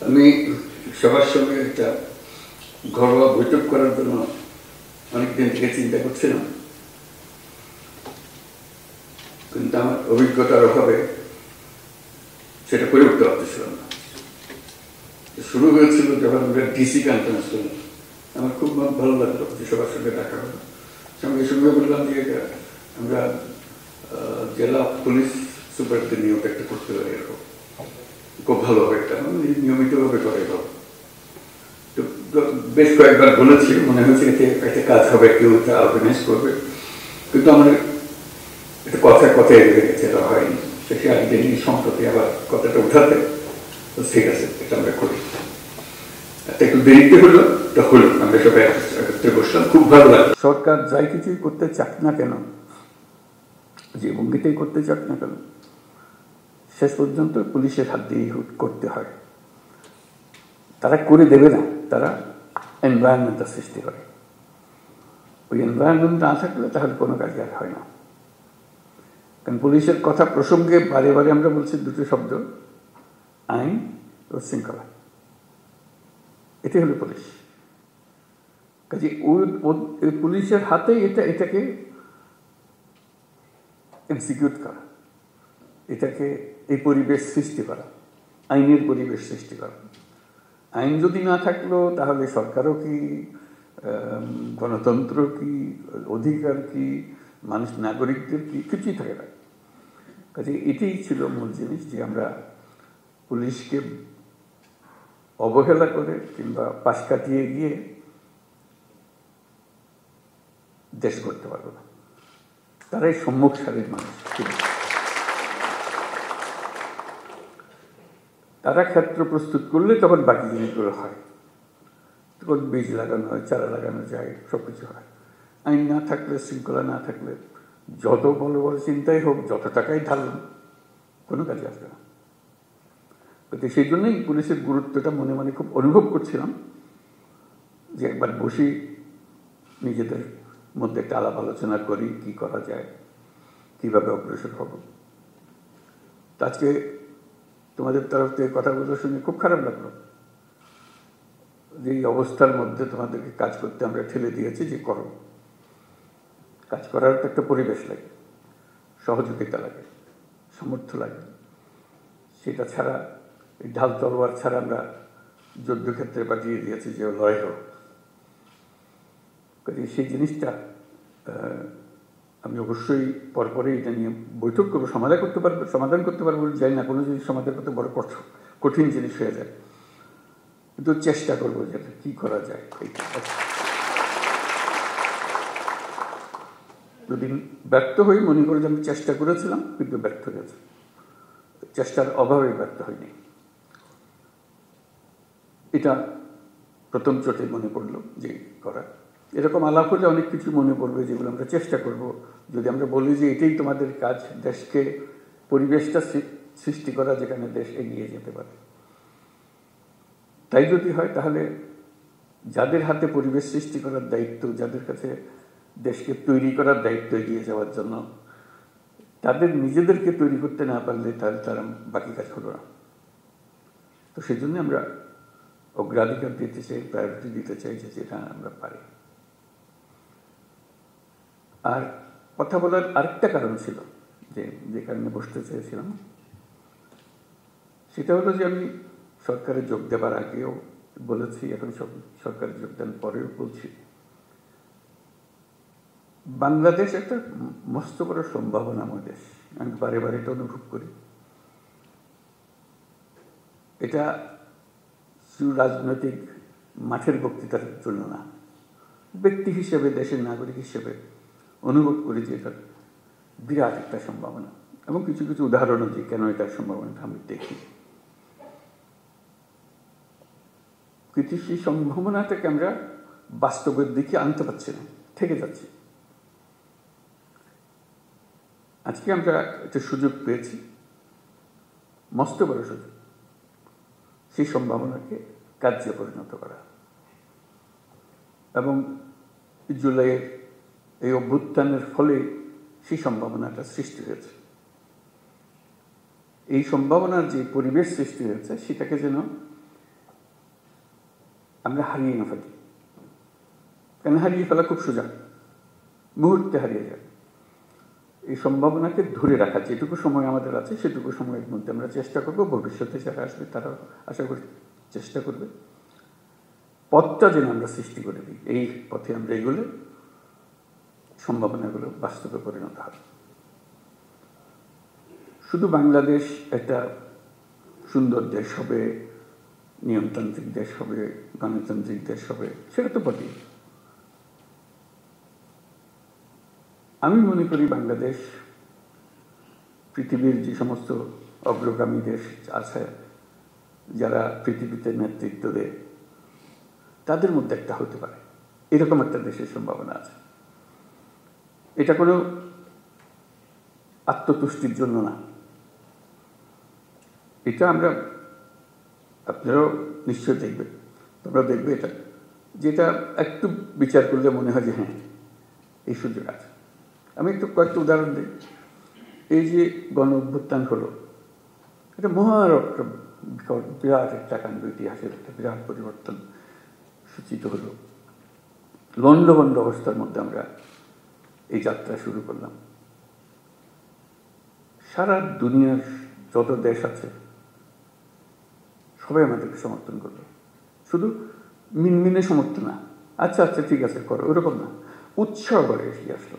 আমি সবার সঙ্গে একটা ঘরোয়া বৈঠক করার জন্য অনেকদিন থেকে চিন্তা করছিলাম, কিন্তু আমার অভিজ্ঞতার অভাবে সেটা করে উঠতে পারতেছিলাম না। শুরু হয়েছিল যখন আমরা ডিসি কনফারেন্স করলাম, আমার খুব ভালো লাগলো যে সবার সঙ্গে দেখা হলো। সঙ্গে সঙ্গে বললাম যে আমরা জেলা পুলিশ সুপারদের নিয়োগ একটা করতে পারি, এরকম খুব ভালো হবে, একটা নিয়মিতভাবে করে ভালো। তো বেশ কয়েকবার বলেছি, মনে হচ্ছে এতে একটা কাজ হবে, কেউ এটা অর্গানাইজ করবে, কিন্তু আমার একটা কথায় রয়ে গেছে, এটা হয়নি। শেষে একদিন সম্প্রতি আবার কথাটা উঠাতে, তো ঠিক আছে এটা আমরা করি। একটু দেরিতে হলো, তা হলো, আমরা সবাই একত্রে বসলাম, খুব ভালো লাগলো। সরকার যাই কিছুই করতে চাক না কেন, যে ভঙ্গিতেই করতে চাক না কেন, শেষ পর্যন্ত পুলিশের হাত দিয়ে করতে হয়। তারা করে দেবে না, তারা এনভায়রনমেন্টটা সৃষ্টি করে। ওই এনভায়রনমেন্ট না থাকলে তাহলে কোনো কাজ আর হয় না। কারণ পুলিশের কথা প্রসঙ্গে বারে বারে আমরা বলছি দুটো শব্দ, আইন ও শৃঙ্খলা। এটাই হলো পুলিশ। কাজে ওই পুলিশের হাতে এটাকে এক্সিকিউট করা, এটাকে এই পরিবেশ সৃষ্টি করা, আইনের পরিবেশ সৃষ্টি করা। আইন যদি না থাকলো তাহলে সরকারও কি, গণতন্ত্র কি, অধিকার কি, মানুষ নাগরিকদের কি, কিছুই থাকে না। কাজে এটাই ছিল মূল জিনিস, যে আমরা পুলিশকে অবহেলা করে কিংবা পাশ কাটিয়ে গিয়ে দেশ করতে পারবো না। তারাই সম্মুখ সারির মানুষ। তারা ক্ষেত্র প্রস্তুত করলে তখন বাকি জিনিসগুলো হয়, তখন বীজ লাগানো হয়, চারা লাগানো যায়, সবকিছু হয়। আইন না থাকলে, শৃঙ্খলা না থাকলে যত বড় বড় চিন্তাই হোক, যত টাকাই ঢালুন, কোনো কাজে আসবে না। কিন্তু সেই জন্যই পুলিশের গুরুত্বটা মনে মনে খুব অনুভব করছিলাম, যে একবার বসি, নিজেদের মধ্যে একটা আলাপ আলোচনা করি, কি করা যায়, কিভাবে অগ্রসর হব। আজকে তোমাদের তরফ থেকে কথাগুলো শুনে খুব খারাপ লাগলো, যে এই অবস্থার মধ্যে তোমাদেরকে কাজ করতে আমরা ঠেলে দিয়েছি, যে করো। কাজ করার একটা পরিবেশ লাগে, সহযোগিতা লাগে, সামর্থ্য লাগে। সেটা ছাড়া, এই ঢাল তলোয়ার ছাড়া আমরা যুদ্ধক্ষেত্রে পাঠিয়ে দিয়েছি যে লড়াই হোক। সেই জিনিসটা আমি অবশ্যই পরপরে এটা নিয়ে বৈঠক করবো, সমাধান করতে পারবো যাই না, কোনো জিনিস সমাধান করতে বড় কঠিন জিনিস হয়ে যায়, কিন্তু চেষ্টা করবো যে কি করা যায়। যদি ব্যর্থ হই, মনে করি যে আমি চেষ্টা করেছিলাম কিন্তু ব্যর্থ হয়েছে, চেষ্টার অভাবে ব্যর্থ হয়নি। এটা প্রথম চোটে মনে পড়লো যে করা। এরকম আলাপ হলে অনেক কিছু মনে পড়বে, যেগুলো আমরা চেষ্টা করব। যদি আমরা বলি যে এটাই তোমাদের কাজ, দেশকে পরিবেশটা সৃষ্টি করা যেখানে দেশ এগিয়ে যেতে পারে, তাই যদি হয়, তাহলে যাদের হাতে পরিবেশ সৃষ্টি করার দায়িত্ব, যাদের কাছে দেশকে তৈরি করার দায়িত্ব এগিয়ে যাওয়ার জন্য, তাদের নিজেদেরকে তৈরি করতে না পারলে তাহলে তারা বাকি কাজ হলো না। তো সেই জন্য আমরা অগ্রাধিকার দিতে চাই, প্রায়োরিটি দিতে চাই যে যেটা আমরা পারি। আর কথা বলার আরেকটা কারণ ছিল, যে কারণে বসতে চেয়েছিলাম, সেটা হলো যে আমি সরকারে যোগ দেবার আগেও বলেছি, এখন সরকারে যোগদান পরেও বলছি, বাংলাদেশ একটা মস্ত বড় সম্ভাবনাময় দেশ। আমি বারে বারে এটা অনুভব করি। এটা শুধু রাজনৈতিক মাঠের বক্তৃতার জন্য না, ব্যক্তি হিসেবে, দেশের নাগরিক হিসেবে অনুভব করি যে এটা বিরাট একটা সম্ভাবনা, এবং কিছু কিছু উদাহরণও যে কেন এটার সম্ভাবনাটা আমি দেখি। কিন্তু সেই সম্ভাবনাটাকে আমরা বাস্তবের দিকে আনতে পারছি না, থেকে যাচ্ছি। আজকে আমরা একটা সুযোগ পেয়েছি, মস্ত বড় সুযোগ, সেই সম্ভাবনাকে কার্যে পরিণত করা। এবং জুলাইয়ের এই অভ্যুত্থানের ফলে সেই সম্ভাবনাটা সৃষ্টি হয়েছে। এই সম্ভাবনার যে পরিবেশ সৃষ্টি হয়েছে, সেটাকে যেন আমরা হারিয়ে না ফেলি। কেন হারিয়ে ফেলা খুব সোজা, মুহূর্তে হারিয়ে যায়। এই সম্ভাবনাকে ধরে রাখা, যেটুকু সময় আমাদের আছে সেটুকু সময়ের মধ্যে আমরা চেষ্টা করব, ভবিষ্যতে যারা আসবে তারা আশা করি চেষ্টা করবে, পথটা যেন আমরা সৃষ্টি করে দিই। এই পথে আমরা এগুলো সম্ভাবনাগুলো বাস্তবে পরিণত হবে। শুধু বাংলাদেশ একটা সুন্দর দেশ হবে, নিয়মতান্ত্রিক দেশ হবে, গণতান্ত্রিক দেশ হবে, সেটা তো বটেই। আমি মনে করি বাংলাদেশ পৃথিবীর যে সমস্ত অগ্রগামী দেশ আছে, যারা পৃথিবীতে নেতৃত্ব দেয়, তাদের মধ্যে একটা হতে পারে, এরকম একটা দেশের সম্ভাবনা আছে। এটা কোনো আত্মতুষ্টির জন্য না, এটা আমরা, আপনারাও নিশ্চয় দেখবে, তোমরা দেখবে এটা, যেটা একটু বিচার করলে মনে হয় যে হ্যাঁ এই সুযোগ আছে। আমি একটু কয়েকটা উদাহরণ দিই। এই যে গণ অভ্যুত্থান হলো, এটা বিরাট একটা কাণ্ড, ইতিহাসের একটা বিরাট পরিবর্তন সূচিত হলো। লন্ডভন্ড অবস্থার মধ্যে আমরা এই যাত্রা শুরু করলাম। সারা দুনিয়ার যত দেশ আছে সবাই আমাদেরকে সমর্থন করলো। শুধু মিনমিনে সমর্থন না, আচ্ছা আচ্ছা ঠিক আছে করো, ওরকম না, উৎসাহ করে এগিয়ে আসলো।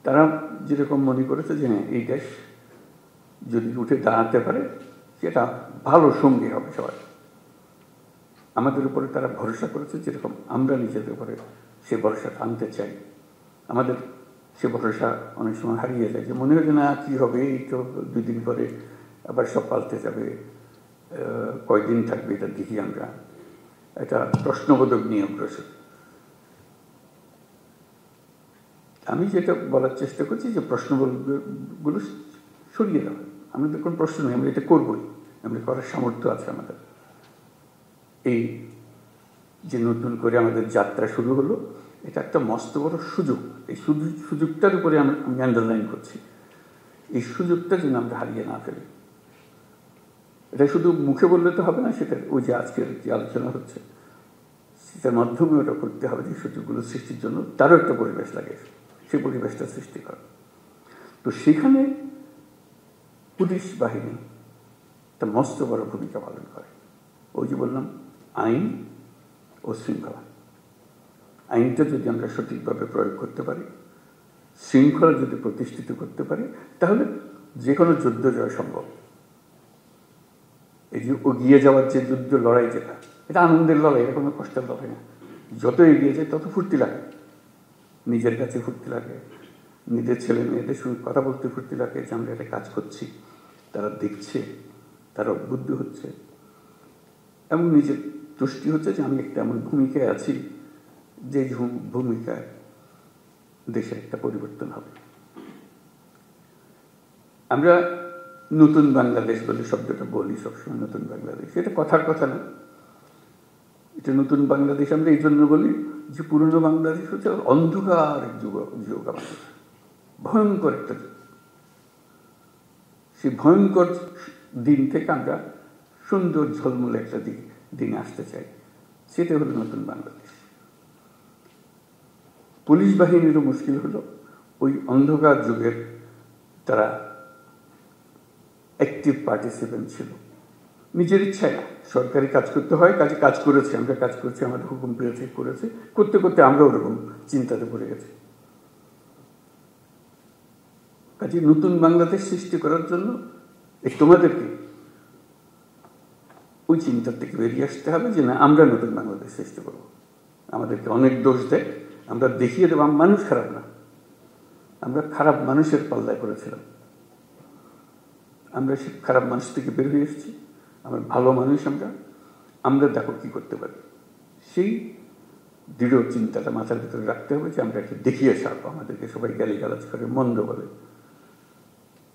তারা যেরকম মনে করেছে যে হ্যাঁ এই দেশ যদি উঠে দাঁড়াতে পারে সেটা ভালো সঙ্গী হবে সবাই। আমাদের উপরে তারা ভরসা করেছে, যেরকম আমরা নিজেদের উপরে সে ভরসা আনতে চাই। আমাদের সে ভরসা অনেক সময় হারিয়ে যায়, যে মনে হয় যে না কী হবে, এই তো 2 দিন পরে আবার সব পাল্টে যাবে, কয়দিন থাকবে এটা দেখি আমরা, একটা প্রশ্নবোধক নিয়ে অগ্রসর। আমি যেটা বলার চেষ্টা করছি যে প্রশ্নগুলো সরিয়ে দেওয়া, আমাদের কোনো প্রশ্ন নেই, আমরা এটা করবই, আমরা করার সামর্থ্য আছে আমাদের। এই যে নতুন করে আমাদের যাত্রা শুরু হলো, এটা একটা মস্ত বড় সুযোগ। এই সুযোগটার উপরে আমি আন্ডারলাইন করছি, এই সুযোগটা যেন আমরা হারিয়ে না ফেলি। এটা শুধু মুখে বললে তো হবে না, সেটা ওই যে আজকের যে আলোচনা হচ্ছে সেটার মাধ্যমে ওটা করতে হবে, যে সুযোগগুলো সৃষ্টির জন্য তারও একটা পরিবেশ লাগে, সেই পরিবেশটা সৃষ্টি করে। তো সেখানে পুলিশ বাহিনী একটা মস্ত বড় ভূমিকা পালন করে। ওই যে বললাম আইন ও শৃঙ্খলা, আইনটা যদি আমরা সঠিকভাবে প্রয়োগ করতে পারি, শৃঙ্খলা যদি প্রতিষ্ঠিত করতে পারি, তাহলে যে কোনো যুদ্ধ জয় সম্ভব। এই যে এগিয়ে যাওয়ার যে যুদ্ধ লড়াই, যেটা এটা আনন্দের লড়াই, এটা কোনো কষ্টের লড়াই না। যত এগিয়ে যায় তত ফুর্তি লাগে, নিজের কাছে ফুর্তি লাগে, নিজের ছেলে মেয়েদের সঙ্গে কথা বলতে ফুর্তি লাগে যে আমরা একটা কাজ করছি, তারা দেখছে, তারা উদ্বুদ্ধ হচ্ছে, এবং নিজের তুষ্টি হচ্ছে যে আমি একটা এমন ভূমিকায় আছি যে ভূমিকায় দেশে একটা পরিবর্তন হবে। আমরা নতুন বাংলাদেশ বলে শব্দটা বলি সবসময়, নতুন বাংলাদেশ, এটা কথার কথা না। এটা নতুন বাংলাদেশ আমরা এই জন্য বলি যে পুরনো বাংলাদেশ হচ্ছে অন্ধকার এক যুগ, আমাদের ভয়ঙ্কর একটা যুগ। সেই ভয়ঙ্কর দিন থেকে আমরা সুন্দর ঝলমলে একটা দিন আসতে চাই, সেটা হলো নতুন বাংলাদেশ। পুলিশ বাহিনীরও মুশকিল হলো ওই অন্ধকার যুগের তারা অ্যাক্টিভ পার্টিসিপেন্ট ছিল, নিজের ইচ্ছায় না, সরকারি কাজ করতে হয়, কাজ করেছে, আমরা কাজ করছি, আমাদের হুকুম পেয়েছে, করেছে, করতে করতে আমরা ওরকম চিন্তাতে পড়ে গেছি। কাজে নতুন বাংলাদেশ সৃষ্টি করার জন্য তোমাদেরকে ওই চিন্তার থেকে বেরিয়ে আসতে হবে যে না, আমরা নতুন বাংলাদেশ সৃষ্টি করবো। আমাদেরকে অনেক দোষ দেয়, আমরা দেখিয়ে দেবো মানুষ খারাপ না, আমরা খারাপ মানুষের পাল্লায় করেছিলাম, আমরা সে খারাপ মানুষ থেকে বের হয়ে এসেছি, আমরা ভালো মানুষ, আমরা দেখো কি করতে পারি। সেই দৃঢ় চিন্তাটা মাথার ভিতরে রাখতে হবে যে আমরা একটু দেখিয়ে ছাড়বো। আমাদেরকে সবাই গালিগালাজ করে, মন্দ বলে,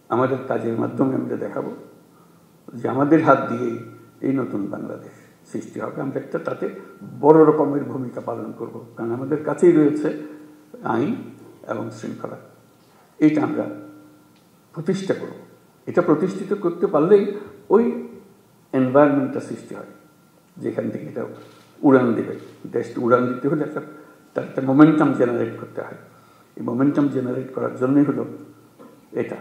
আমাদের কাজের মাধ্যমে আমরা দেখাবো যে আমাদের হাত দিয়েই এই নতুন বাংলাদেশ সৃষ্টি হবে। আমরা একটা তাতে বড় রকমের ভূমিকা পালন করব, কারণ আমাদের কাছেই রয়েছে আইন এবং শৃঙ্খলা। এইটা আমরা প্রতিষ্ঠা করব। এটা প্রতিষ্ঠিত করতে পারলেই ওই এনভায়রনমেন্টটা সৃষ্টি হয়, যেখান থেকে এটা উড়ান দেবে। দেশটা উড়ান দিতে হলে তার একটা মোমেন্টাম জেনারেট করতে হয়। এই মোমেন্টাম জেনারেট করার জন্যই হলো এটা,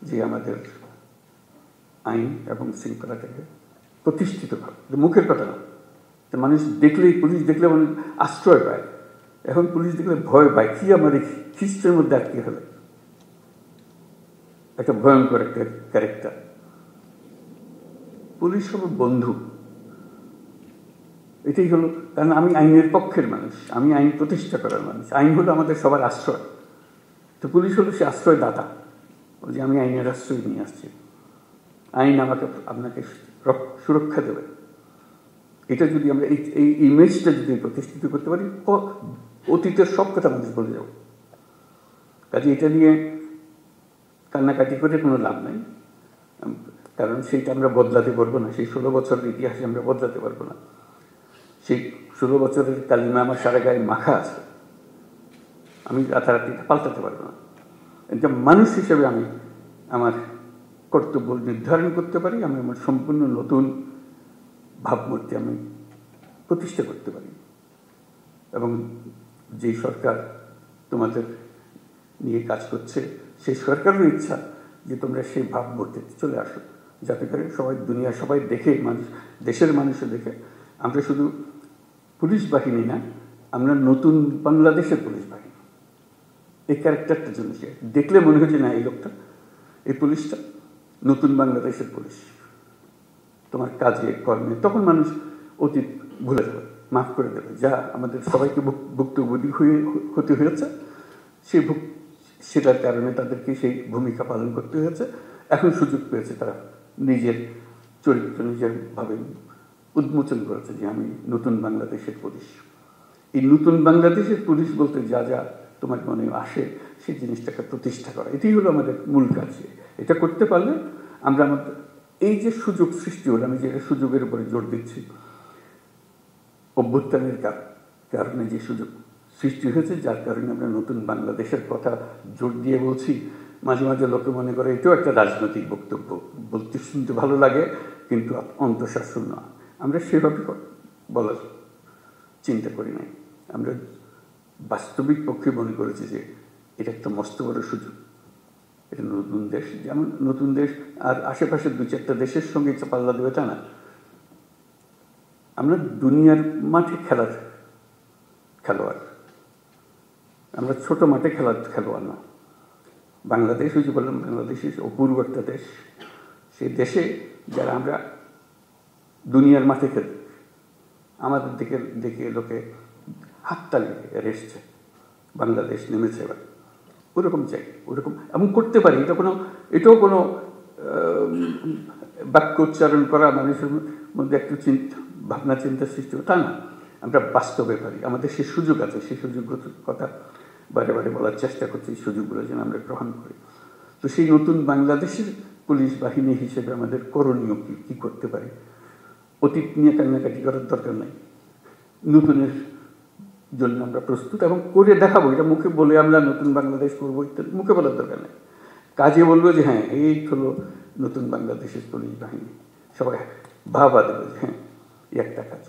যে আমাদের আইন এবং শৃঙ্খলাটাকে প্রতিষ্ঠিতভাবে, মুখের কথা না, মানুষ দেখলেই, পুলিশ দেখলে মানুষ আশ্রয় পায়। এখন পুলিশ দেখলে ভয় পায়, কি আমার এই খ্রিস্টের মধ্যে আটকে হলো, একটা ভয়ঙ্কর একটা ক্যারেক্টার। পুলিশ হলো বন্ধু, এটাই হলো। কারণ আমি আইনের পক্ষের মানুষ, আমি আইন প্রতিষ্ঠা করার মানুষ। আইন হলো আমাদের সবার আশ্রয়, তো পুলিশ হলো সে আশ্রয়দাতা, যে আমি আইনের আশ্রয় নিয়ে আসছি, আইন আপনাকে সুরক্ষা দেবে। এটা যদি আমরা এই ইমেজটা যদি প্রতিষ্ঠিত করতে পারি, অতীতের সব কথা মানুষ বলে যাব। কাজে এটা নিয়ে কান্নাকাটি করে কোনো লাভ নাই, কারণ সেইটা আমরা বদলাতে পারবো না। সেই 16 বছরের ইতিহাসে আমরা বদলাতে পারবো না। সেই 16 বছরের কালিমা আমার সারা গায়ে মাখা আছে, আমি রাতারাতি পাল্টাতে পারবো না। এটা মানুষ হিসেবে আমি আমার কর্তব্য নির্ধারণ করতে পারি, আমি আমার সম্পূর্ণ নতুন ভাবমূর্তি আমি প্রতিষ্ঠা করতে পারি। এবং যে সরকার তোমাদের নিয়ে কাজ করছে, সেই সরকারেরও ইচ্ছা যে তোমরা সেই ভাবমূর্তিতে চলে আসো, যাতে করে সবাই, দুনিয়া সবাই দেখে, মানুষ, দেশের মানুষও দেখে আমরা শুধু পুলিশ বাহিনী না, আমরা নতুন বাংলাদেশের পুলিশ বাহিনী। এই ক্যারেক্টারটার জন্য সে দেখলে মনে হচ্ছে না, এই লোকটা, এই পুলিশটা নতুন বাংলাদেশের পুলিশ। তোমার কাজে কর্মে তখন মানুষ অতীত ভুলে যাবে, মাফ করে দেবে, যা আমাদের সবাইকে ভুক্তভোগী হতে হয়েছে, সেটার কারণে তাদেরকে সেই ভূমিকা পালন করতে হয়েছে। এখন সুযোগ পেয়েছে, তারা নিজের চরিত্র নিজের ভাবে উন্মোচন করেছে যে আমি নতুন বাংলাদেশের পুলিশ। এই নতুন বাংলাদেশের পুলিশ বলতে যা যা তোমার মনে আসে, সেই জিনিসটাকে প্রতিষ্ঠা করা, এটাই হলো আমাদের মূল কাজ। এটা করতে পারলে আমরা আমাদের এই যে সুযোগ সৃষ্টি হলো, আমি যেটা সুযোগের উপরে জোর দিচ্ছি, অভ্যুত্থানের কারণে যে সুযোগ সৃষ্টি হয়েছে, যার কারণে আমরা নতুন বাংলাদেশের কথা জোর দিয়ে বলছি। মাঝে মাঝে লোকে মনে করে এটাও একটা রাজনৈতিক বক্তব্য, বলতে শুনতে ভালো লাগে, কিন্তু অন্তঃশাসন না। আমরা সেভাবে বলার চিন্তা করি নাই। আমরা বাস্তবিক পক্ষে মনে করেছি যে এটা একটা মস্ত বড় সুযোগ। এটা নতুন দেশ, যেমন নতুন দেশ আর আশেপাশের 2-4টা দেশের সঙ্গে পাল্লা দেবে তা না। আমরা দুনিয়ার মাঠে খেলার খেলোয়াড়, আমরা ছোট মাঠে খেলার খেলোয়াড় না। বাংলাদেশ, ওই যে বললাম, বাংলাদেশ অপূর্ব একটা দেশ। সেই দেশে যারা আমরা দুনিয়ার মাঠে খেলি, আমাদের দিকে দেখে লোকে হাততালি এসছে, বাংলাদেশ নেমেছে এবার। ওরকম চাই, ওরকম এমন করতে পারি। এটাও কোনো বাক্য উচ্চারণ করা মানুষের মধ্যে একটু ভাবনা চিন্তা সৃষ্টি, তা না। আমরা বাস্তবে পারি, আমাদের সেই সুযোগ আছে। সেই সুযোগগুলোর কথা বারে বারে বলার চেষ্টা করছি, এই সুযোগগুলো যেন আমরা গ্রহণ করি। তো সেই নতুন বাংলাদেশের পুলিশ বাহিনী হিসেবে আমাদের করণীয় কি করতে পারি? অতীত নিয়ে কান্নাকাটি করার দরকার নাই, নতুনের জন্য আমরা প্রস্তুত এবং করে দেখাবো। এটা মুখে বলে আমরা নতুন বাংলাদেশ করবো ইত্যাদি মুখে বলার দরকার নেই, কাজে বলবো যে হ্যাঁ এই হলো নতুন বাংলাদেশের পুলিশ বাহিনী। সবাই ভাবা দেবে যে হ্যাঁ এই একটা কাজ,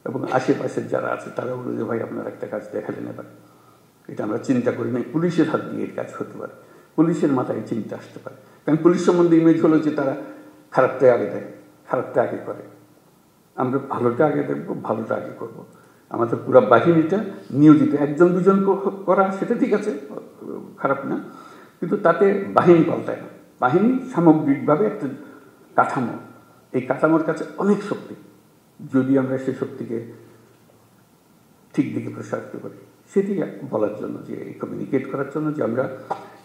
এবং আশেপাশের যারা আছে তারা বলবে যে ভাই আপনার একটা কাজ দেখালেন এবার। এটা আমরা চিন্তা করি নাই, পুলিশের হাত দিয়ে এই কাজ হতে পারে, পুলিশের মাথায় চিন্তা আসতে পারে। কারণ পুলিশ সম্বন্ধে ইমেজ হলো যে তারা খারাপটা আগে দেয়, খারাপটা আগে করে। আমরা ভালোটা আগে দেখবো, ভালোটা আগে করবো। আমাদের পুরো বাহিনীটা নিয়োজিত, 1-2 করা সেটা ঠিক আছে, খারাপ না, কিন্তু তাতে বাহিনী পাল্টায় না। বাহিনী সামগ্রিকভাবে একটা কাঠামো, এই কাঠামোর কাছে অনেক শক্তি, যদি আমরা সেই শক্তিকে ঠিক দিকে প্রসারিত করি। সেটি বলার জন্য, যে কমিউনিকেট করার জন্য যে আমরা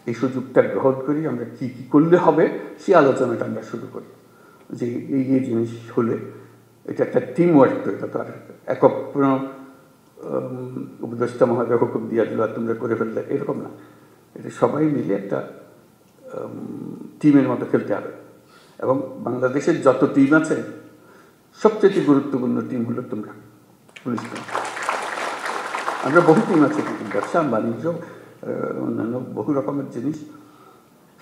এই সুযোগটা গ্রহণ করি, আমরা কি কি করলে হবে সেই আলোচনাটা আমরা শুরু করি। যে এই জিনিস হলে এটা একটা টিম ওয়ার্ক, তো এটা তো আর একক কোনো উপদেষ্টা মহোদয় হুকুম দিয়ে দিল আর তোমরা করে ফেললে, এরকম না। এটা সবাই মিলে একটা টিমের মতো খেলতে হবে। এবং বাংলাদেশের যত টিম আছে, সবচেয়ে গুরুত্বপূর্ণ টিম হলো তোমরা পুলিশ টিম। আমরা বহু টিম আছে, ব্যবসা বাণিজ্য অন্যান্য বহু রকমের জিনিস,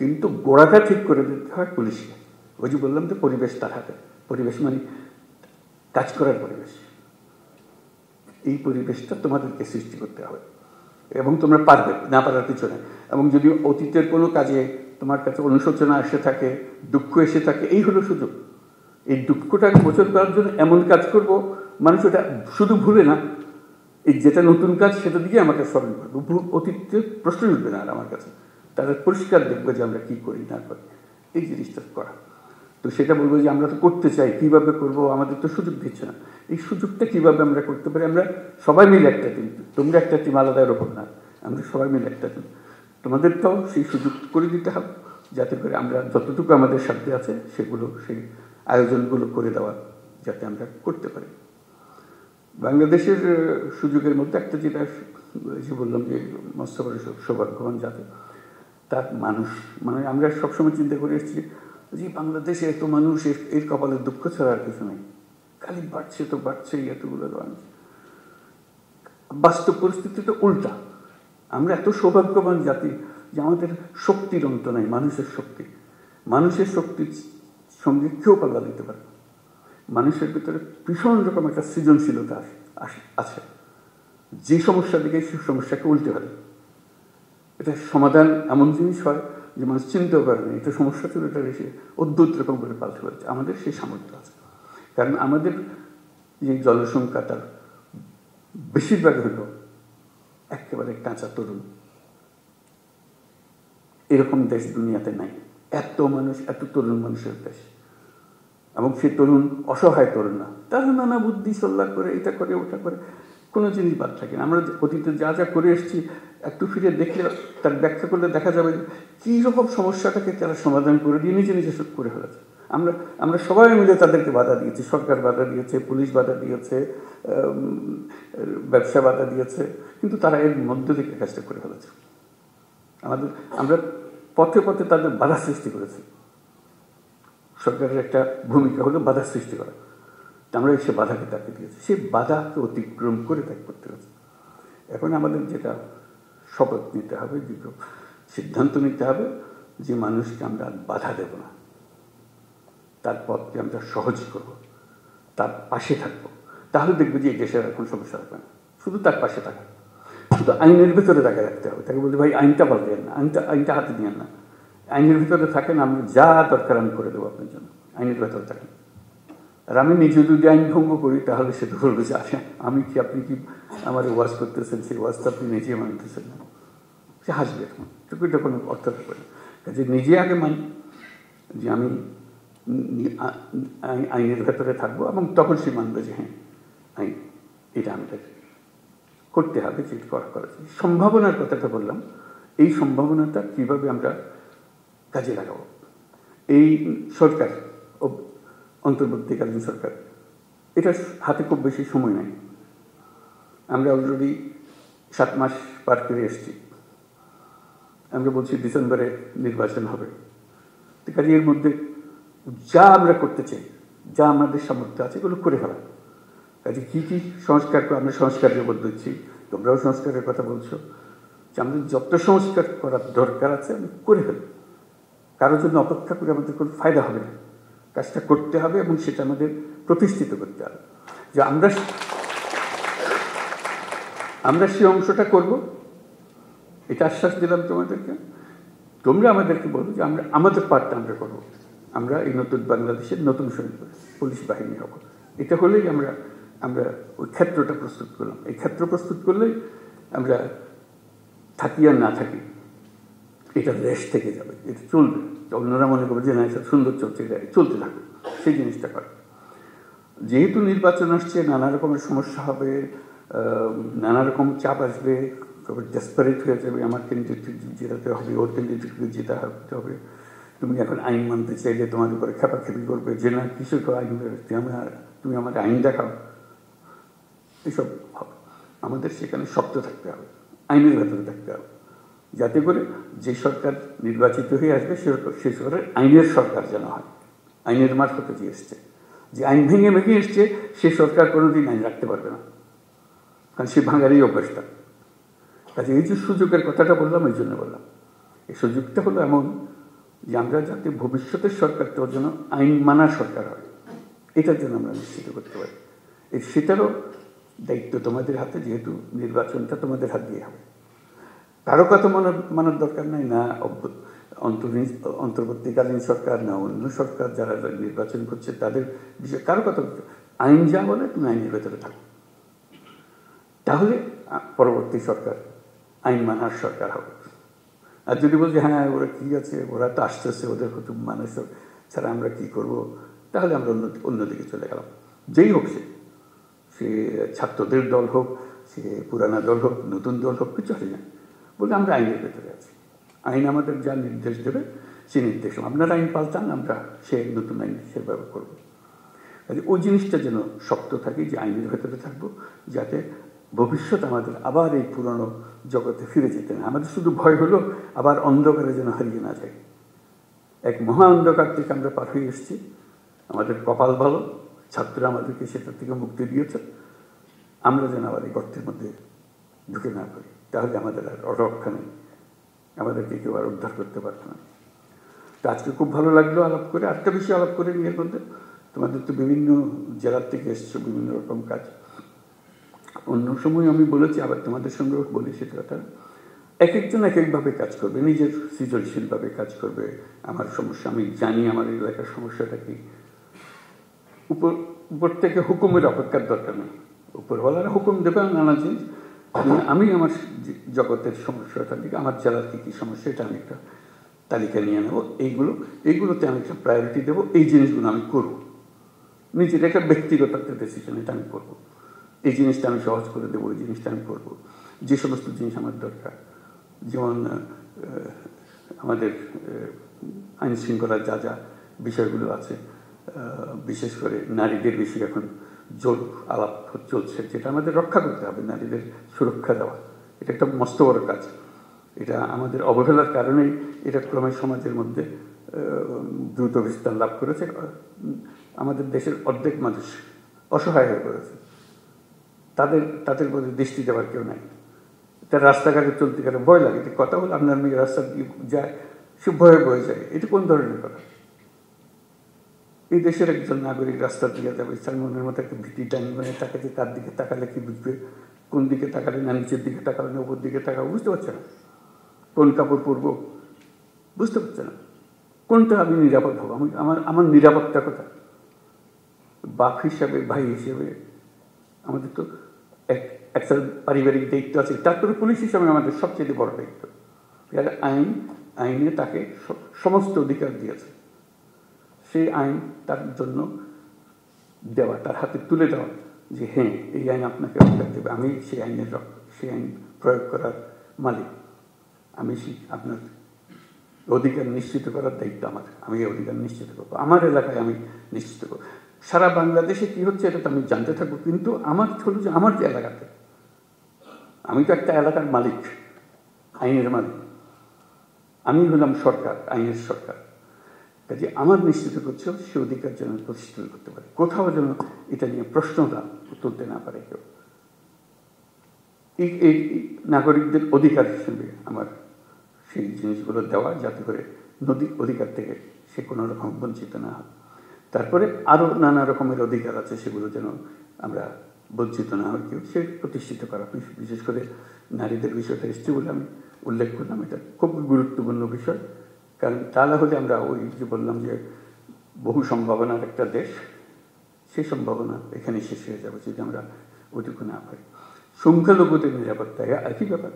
কিন্তু গোড়াটা ঠিক করে দিতে হয় পুলিশকে। ওই যে বললাম যে পরিবেশ তার হাতে। পরিবেশ মানে কাজ করার পরিবেশ, এই পরিবেশটা তোমাদেরকে সৃষ্টি করতে হবে এবং তোমরা পারবে, না পারার কিছু নেই। এবং যদি অতীতের কোনো কাজে তোমার কাছে অনুশোচনা এসে থাকে, দুঃখ এসে থাকে, এই হলো সুযোগ। এই দুঃখটাকে মোচন করার জন্য এমন কাজ করব, মানুষ ওটা শুধু ভুলে না, এই যেটা নতুন কাজ সেটা দিকে আমাকে স্মরণ করবো, অতীতের প্রশ্ন উঠবে না আর আমার কাছে। তারা পরিষ্কার দেখবে যে আমরা কী করি না করি, এই জিনিসটা করা। তো সেটা বলবো যে আমরা তো করতে চাই, কীভাবে করব, আমাদের তো সুযোগ দিচ্ছে না। এই সুযোগটা কীভাবে আমরা করতে পারি? আমরা সবাই মিলে একটা টিম, তোমরা একটা টিম আলাদার ওপর না, আমরা সবাই মিলে একটা টিম। তোমাদেরটাও সেই সুযোগ করে দিতে হবে, যাতে করে আমরা যতটুকু আমাদের সাথে আছে সেগুলো, সেই আয়োজনগুলো করে দেওয়া যাতে আমরা করতে পারি। বাংলাদেশের সুযোগের মধ্যে একটা যেটা যে বললাম যে মস্ত বড় সৌভাগ্যবান যাতে তার মানুষ, মানে আমরা সবসময় চিন্তা করে এসেছি যে বাংলাদেশে এত মানুষ, এর কপালে দুঃখ ছাড়া আর কিছু নেই, খালি বাড়ছে তো বাড়ছেই এতগুলো মানুষ। বাস্তব পরিস্থিতি তো উল্টা। আমরা এত সৌভাগ্যবান জাতি যে আমাদের শক্তির অন্ত নাই, মানুষের শক্তি। মানুষের শক্তির সঙ্গে কেউ পাল্লা দিতে পারে। মানুষের ভিতরে ভীষণ রকম একটা সৃজনশীলতা আছে, যে সমস্যা দিকে সেই সমস্যাকে উল্টে পারে। এটা সমাধান এমন জিনিস হয় যে মানুষ চিন্তাও করে না, এটা সমস্যা ছিল, এটা এসে অদ্ভুত রকম করে পাল্টে পারছে। আমাদের সেই সামর্থ্য আছে, কারণ আমাদের যে জনসংখ্যা তার বেশিরভাগ হলো একেবারে কাঁচা তরুণ। এরকম দেশ দুনিয়াতে নাই, এত মানুষ, এত তরুণ মানুষের দেশ। এবং সে তরুণ অসহায় তরুণ না, তারা নানা বুদ্ধি সল্লা করে, এটা করে ওটা করে, কোনো জিনিস বাদ থাকে না। আমরা অতীতে যা যা করে এসেছি একটু ফিরে দেখলে, তার ব্যাখ্যা করলে দেখা যাবে কী রকম সমস্যাটাকে তারা সমাধান করে দিয়ে নিজে নিজে সব করে ফেলেছে। আমরা সবাই মিলে তাদেরকে বাধা দিয়েছি, সরকার বাধা দিয়েছে, পুলিশ বাধা দিয়েছে, ব্যবসা বাধা দিয়েছে, কিন্তু তারা এর মধ্য থেকে কাজটা করে ফেলেছে। আমরা পথে পথে তাদের বাধা সৃষ্টি করেছি। সরকারের একটা ভূমিকা হলো বাধা সৃষ্টি করা, আমরা সে বাধাকে তাকে দিয়েছি, সেই বাধাকে অতিক্রম করে তাকে করতে হয়েছে। এখন আমাদের যেটা শপথ নিতে হবে, যেটা সিদ্ধান্ত নিতে হবে, যে মানুষকে আমরা বাধা দেব না, তার পথকে আমরা সহজ করব, তার পাশে থাকবো। তাহলে দেখবে যে এই দেশের এখন সমস্যা হবে না। শুধু তার পাশে থাকা, শুধু আইনের ভিতরে তাকে রাখতে হবে। তাকে বলতে ভাই আইনটা পাল্টেন না, আইনটা হাতে নিয়েন না, আইনের ভিতরে থাকেন, আমি যা দরকার আমি করে দেবো আপনার জন্য, আইনের ভেতরে থাকেন। আর আমি নিজে যদি আইন ভঙ্গ করি তাহলে সে তো বলবে যে আচ্ছা আমি কি, আপনি কি আমার ওয়াজ করতেছেন, সেই ওয়াজটা আপনি নিজে মানতেছেন না, সে হাসবে। এখন এটা কোনো অর্থ থাকবে না। কাজে নিজে আগে মানি যে আমি আইনের ভেতরে থাকবো, এবং তখন সে মানবে যে হ্যাঁ আইন এটা আমাদের করতে হবে, যে করা সম্ভাবনার কথাটা বললাম। এই সম্ভাবনাটা কীভাবে আমরা কাজে লাগাবো? এই সরকার, অন্তর্বর্তীকালীন সরকার, এটা হাতে খুব বেশি সময় নেই। আমরা অলরেডি 7 মাস পার করে এসেছি। আমরা বলছি ডিসেম্বরে নির্বাচন হবে। তো কাজে এর মধ্যে যা আমরা করতে চাই, যা আমাদের সামর্থ্য আছে, এগুলো করে ফেলা। কাজে কী কী সংস্কার, আমরা সংস্কারের উপর দিচ্ছি, তোমরাও সংস্কারের কথা বলছো, যে আমাদের যত সংস্কার করার দরকার আছে আমি করে ফেলি। কারোর জন্য অপেক্ষা করে আমাদের কোনো ফায়দা হবে না, কাজটা করতে হবে এবং সেটা আমাদের প্রতিষ্ঠিত করতে হবে। যে আমরা সেই অংশটা করব, এটা আশ্বাস দিলাম তোমাদেরকে। তোমরা আমাদেরকে বলো যে আমরা আমাদের পার্টটা আমরা করব। আমরা এই নতুন বাংলাদেশের নতুন সৈনিক পুলিশ বাহিনী হব। এটা হলেই আমরা ওই ক্ষেত্রটা প্রস্তুত করলাম। এই ক্ষেত্র প্রস্তুত করলেই আমরা থাকি আর না থাকি, এটা দেশ থেকে যাবে, এটা চলবে। অন্যরা মনে করবে যে না এটা সুন্দর চলছে, এটা চলতে থাকবে, সেই জিনিসটা করে। যেহেতু নির্বাচন আসছে, নানা রকমের সমস্যা হবে, নানা রকম চাপ আসবে, তবে ডেসপারেট হয়ে যাবে, আমার ক্যান্ডিডেটকে জেতাতে হবে, ওর ক্যান্ডিডেটকে জেতাতে হবে। তুমি এখন আইন মানতে চাইলে তোমার উপরে খেপাখেপি করবে যে না কিসের আইন বেরোচ্ছে, তুমি আমাকে আইন দেখাও, এসব হবে। আমাদের সেখানে শক্ত থাকতে হবে, আইনের ভেতরে থাকতে হবে, যাতে করে যে সরকার নির্বাচিত হয়ে আসবে সে সরকারের আইনের সরকার যেন হয়, আইনের মারফতে যে এসছে। যে আইন ভেঙে এসছে সে সরকার কোনোদিন আইন রাখতে পারবে না, কারণ সে ভাঙারই অভ্যাসটা। কাজে এই যে সুযোগের কথাটা বললাম, এই জন্য বললাম এই সুযোগটা হলো এমন যে আমরা যাতে ভবিষ্যতের সরকারটাও যেন আইন মানার সরকার হয়, এটার জন্য আমরা নিশ্চিত করতে পারি। সেটারও দায়িত্ব তোমাদের হাতে, যেহেতু নির্বাচনটা তোমাদের হাত দিয়ে হবে। কারো কথা মানার দরকার নাই, না অন্তর্বর্তীকালীন সরকার, না অন্য সরকার যারা নির্বাচন করছে তাদের বিষয়ে কারো কথা। আইন যা বলে তুমি আইনের ভেতরে থাকো, তাহলে পরবর্তী সরকার আইন মানার সরকার হবে। আর যদি বলছে হ্যাঁ ওরা কি আছে, ওরা তো আসতেছে, ওদের হুতুম মানুষ ছাড়া আমরা কি করব, তাহলে আমরা অন্যদিকে চলে গেলাম। যেই হোক, সে ছাত্রদের দল হোক, সে পুরানা দল হোক, নতুন দল হোক, কিছু হয় না, বলে আমরা আইনের ভেতরে আছি। আইন আমাদের যা নির্দেশ দেবে সে নির্দেশ, আপনারা আইন পাল্টান, আমরা সে নতুন আইন সেভাবে করবো। ওই জিনিসটা যেন শক্ত থাকে, যে আইনের ভেতরে থাকবো, যাতে ভবিষ্যৎ আমাদের আবার এই পুরনো জগতে ফিরে যেতে না। আমাদের শুধু ভয় হলো আবার অন্ধকারে যেন হারিয়ে না যায়। এক মহা অন্ধকার থেকে আমরা পার হয়ে এসেছি, আমাদের কপাল ভালো, ছাত্ররা আমাদেরকে সেটার থেকে মুক্তি দিয়েছে। আমরা যেন আবার এই গর্তের মধ্যে ঢুকে না পারি, তাহলে আমাদের আর রক্ষা নেই, আমাদেরকে কেউ আর উদ্ধার করতে পারবে না। তো আজকে খুব ভালো লাগলো আলাপ করে, আরেকটা বিষয় আলাপ করে নিয়ে বলতে, তোমাদের তো বিভিন্ন জেলার থেকে এসছো, বিভিন্ন রকম কাজ। অন্য সময় আমি বলেছি, আবার তোমাদের সঙ্গেও বলি সেটা কথা, এক একজন এক একভাবে কাজ করবে, নিজের সৃজনশীলভাবে কাজ করবে। আমার সমস্যা, আমি জানি আমার এলাকার সমস্যাটা কি। উপর থেকে হুকুমের অপেক্ষার দরকার নেই, উপরওয়ালারা হুকুম দেবে নানা জিনিস। আমি আমার জগতের সমস্যাটা দিকে, আমার জেলার কী কী সমস্যা, এটা আমি একটা তালিকা নিয়ে নেবো। এইগুলোতে আমি একটা প্রায়োরিটি দেবো, এই জিনিসগুলো আমি করবো। নিজের একটা ব্যক্তিগত একটা ডিসিশন, এটা আমি করবো। এই জিনিসটা আমি সহজ করে দেবো, এই জিনিসটা আমি করবো। যে সমস্ত জিনিস আমার দরকার, যেমন আমাদের আইন শৃঙ্খলার যা যা বিষয়গুলো আছে, বিশেষ করে নারীদের বিষয়ে এখন জোর আলাপ চলছে, যেটা আমাদের রক্ষা করতে হবে, নারীদের সুরক্ষা দেওয়া। এটা একটা মস্ত বড় কাজ। এটা আমাদের অবহেলার কারণেই এটা ক্রমে সমাজের মধ্যে দ্রুত বিস্তার লাভ করেছে। আমাদের দেশের অর্ধেক মানুষ অসহায় হয়ে পড়েছে, তাদের প্রতি দৃষ্টি দেওয়ার কেউ নাই। তার রাস্তাঘাটে চলতে গেলে ভয় লাগে, এটা কথা হলো আপনার মেয়ে রাস্তা দিয়ে যায়, সে ভয়ে বয়ে যায়। এটা কোন ধরনের কথা? এই দেশের একজন নাগরিক রাস্তা দিকে যাবে, তার মনের মতো একটা ভীতি টানবে, তাকাতে তার দিকে তাকালে কি বুঝবে, কোন দিকে তাকালে, না নিচের দিকে তাকালে না উপর দিকে তাকাবো, বুঝতে পারছে না। কোন কাপড় পরবো বুঝতে পারছে না, কোনটা আমি নিরাপদ হবো, আমার নিরাপত্তা কথা। বাপ হিসাবে, ভাই হিসেবে আমাদের তো একটা পারিবারিক দায়িত্ব আছে, তারপরে পুলিশ হিসাবে আমাদের সবচেয়ে বড় দায়িত্ব। আইনে তাকে সমস্ত অধিকার দিয়েছে, সেই আইন তার জন্য দেওয়া, তার হাতে তুলে দেওয়া, যে হ্যাঁ এই আইন আপনাকে অধিকার দেবে, আমি সেই আইন প্রয়োগ করার মালিক, আমি আপনার অধিকার নিশ্চিত করার দায়িত্ব আমার, আমি এই অধিকার নিশ্চিত করবো, আমার এলাকায় আমি নিশ্চিত করবো। সারা বাংলাদেশে কি হচ্ছে এটা তো আমি জানতে থাকবো, কিন্তু আমার হলো যে আমার যে এলাকাতে, আমি তো একটা এলাকার মালিক, আইনের মালিক, আমি হলাম সরকার, আইনের সরকার। কাজে আমার নিশ্চিত করছে সে অধিকার যেন প্রতিষ্ঠিত করতে পারে, কোথাও যেন এটা নিয়ে প্রশ্নটা তুলতে না পারে কেউ। এই নাগরিকদের অধিকার হিসেবে আমার সেই জিনিসগুলো দেওয়া, যাতে করে অধিকার থেকে সে কোনো রকম বঞ্চিত না হয়। তারপরে আরও নানা রকমের অধিকার আছে, সেগুলো যেন আমরা বঞ্চিত না হয় কেউ, সে প্রতিষ্ঠিত করা। বিশেষ করে নারীদের বিষয়টা এসছে বলে আমি উল্লেখ করলাম, এটা খুব গুরুত্বপূর্ণ বিষয়। কারণ তা না হলে আমরা ওই যে বললাম যে বহু সম্ভাবনার একটা দেশ, সেই সম্ভাবনা এখানে শেষ হয়ে যাবে যদি আমরা ওইটুকু না পারি। সংখ্যালঘুদের নিরাপত্তা একই ব্যাপার।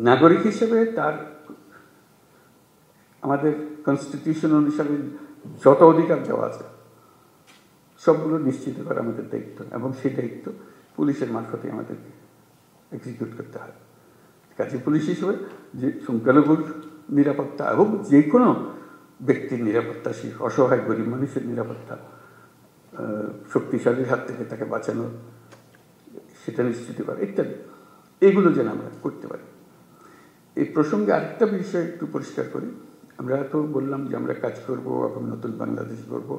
নাগরিক হিসেবে তার আমাদের কনস্টিটিউশন অনুসারে যত অধিকার দেওয়া আছে সবগুলো নিশ্চিত করা আমাদের দায়িত্ব, এবং সেই দায়িত্ব পুলিশের মারফতে আমাদেরকে এক্সিকিউট করতে হয়। কাজে পুলিশ হিসেবে যে সংখ্যালঘুর নিরাপত্তা এবং যে কোনো ব্যক্তির নিরাপত্তা, সেই অসহায় গরিব মানুষের নিরাপত্তা, শক্তিশালীর হাত থেকে তাকে বাঁচানো, সেটা নিশ্চিত করা ইত্যাদি, এগুলো যেন আমরা করতে পারি। এই প্রসঙ্গে আরেকটা বিষয় একটু পরিষ্কার করি। আমরা তো বললাম যে আমরা কাজ করব এবং নতুন বাংলাদেশ করব,